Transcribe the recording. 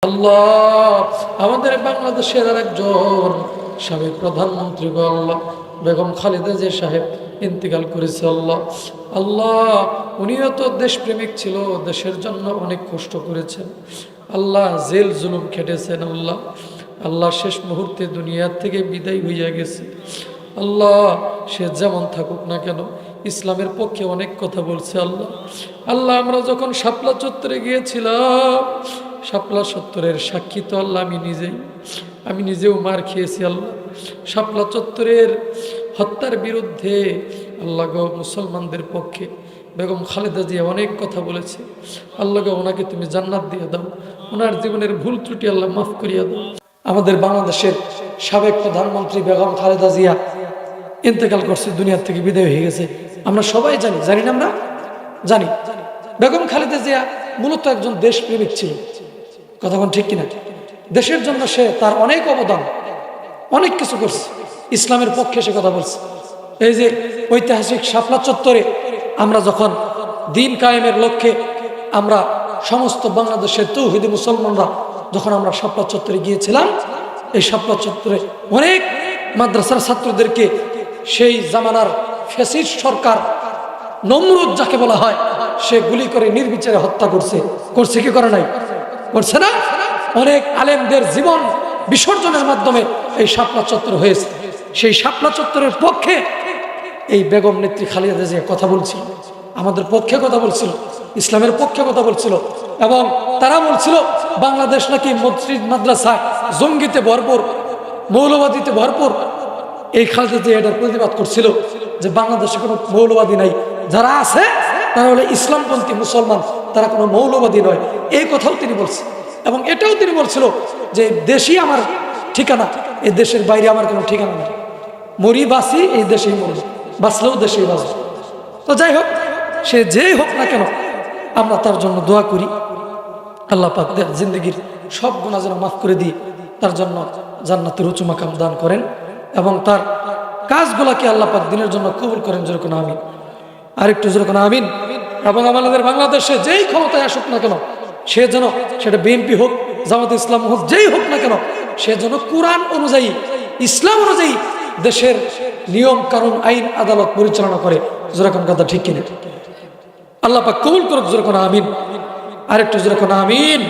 আল্লাহ আমাদের বাংলাদেশের আরেকজন সাবেক প্রধানমন্ত্রী আল্লাহ বেগম খালেদা জিয়া সাহেব ইন্তেকাল করেছে। আল্লাহ আল্লাহ উনিও তো দেশপ্রেমিক ছিল, দেশের জন্য অনেক কষ্ট করেছেন। আল্লাহ জেল জুলুম খেটেছেন। আল্লাহ আল্লাহ শেষ মুহূর্তে দুনিয়ার থেকে বিদায় হইয়া গেছে। আল্লাহ সে যেমন থাকুক না কেন ইসলামের পক্ষে অনেক কথা বলছে। আল্লাহ আল্লাহ আমরা যখন শাপলা চত্বরে গিয়েছিলাম, শাপলা চত্বরের সাক্ষী তো আল্লাহ আমি নিজেও মার খেয়েছি। আল্লাহ শাপলা চত্বরের হত্যার বিরুদ্ধে আল্লাহ গো মুসলমানদের পক্ষে বেগম খালেদা জিয়া অনেক কথা বলেছে। আল্লাহ গো ওনাকে তুমি জান্নাত দিয়ে দাও, ওনার জীবনের ভুল ত্রুটি আল্লাহ মাফ করিয়া দাও। আমাদের বাংলাদেশের সাবেক প্রধানমন্ত্রী বেগম খালেদা জিয়া ইন্তেকাল করছে, দুনিয়ার থেকে বিদায় হয়ে গেছে। আমরা সবাই জানি না? আমরা জানি বেগম খালেদা জিয়া মূলত একজন দেশপ্রেমিক ছিল। কথা কোন ঠিক কিনা? দেশের জন্য সে তার অনেক অবদান, অনেক কিছু করছে, ইসলামের পক্ষে সে কথা বলছে। এই যে ঐতিহাসিক শাপলা চত্বরে আমরা যখন দিন কায়েমের লক্ষ্যে আমরা সমস্ত বাংলাদেশের তৌহিদি মুসলমানরা যখন আমরা শাপলা চত্বরে গিয়েছিলাম, এই শাপলা চত্বরে অনেক মাদ্রাসার ছাত্রদেরকে সেই জামানার ফ্যাসিস্ট সরকার নমরুদ যাকে বলা হয় সে গুলি করে নির্বিচারে হত্যা করছে কি করে নাই? করছে না? অনেক আলেমদের জীবন বিসর্জনের মাধ্যমে এই শাপলা চত্বর হয়েছে। সেই শাপলা চত্বরের পক্ষে এই বেগম নেত্রী খালেদা জিয়া কথা বলছিল, আমাদের পক্ষে কথা বলছিল, ইসলামের পক্ষে কথা বলছিল। এবং তারা বলছিল বাংলাদেশ নাকি মসজিদ মাদ্রাসায় জঙ্গিতে ভরপুর, মৌলবাদীতে ভরপুর। এই খালেদা জিয়া এটার প্রতিবাদ করছিল যে বাংলাদেশে কোনো মৌলবাদী নাই, যারা আছে তারা হলো ইসলামপন্থী মুসলমান, তারা কোনো মৌলবাদী নয়। এই কথাও তিনি বলছেন। এবং এটাও তিনি বলছিল যে দেশই আমার ঠিকানা, এই দেশের বাইরে আমার কোনো ঠিকানা নেই, মরি বাঁচি এই দেশেই মরি, বাঁচলেও দেশেই বাঁচব। তো যাই হোক, সে যেই হোক না কেন আমরা তার জন্য দোয়া করি। আল্লাহ পাক জিন্দগির সব গুনাহ যেন মাফ করে দিয়ে তার জন্য জান্নাতের উঁচু মাকাম দান করেন এবং তার কাজগুলাকে আল্লাহ পাক দিনের জন্য কবুল করেন। যেরকম আমিন, আরেকটু যেরকম আমিন। এবং আমাদের বাংলাদেশে যেই ক্ষমতায় আসুক না কেন সে যেন, সেটা বিএনপি হোক, জামাত ইসলাম হোক, যেই হোক না কেন সে যেন কোরআন অনুযায়ী, ইসলাম অনুযায়ী দেশের নিয়ম কানুন আইন আদালত পরিচালনা করে। যেরকম কথা ঠিক কিনা? আল্লাহ পাক কবুল করুক। যেরকম আমিন, আরেকটু যেরকম আমিন।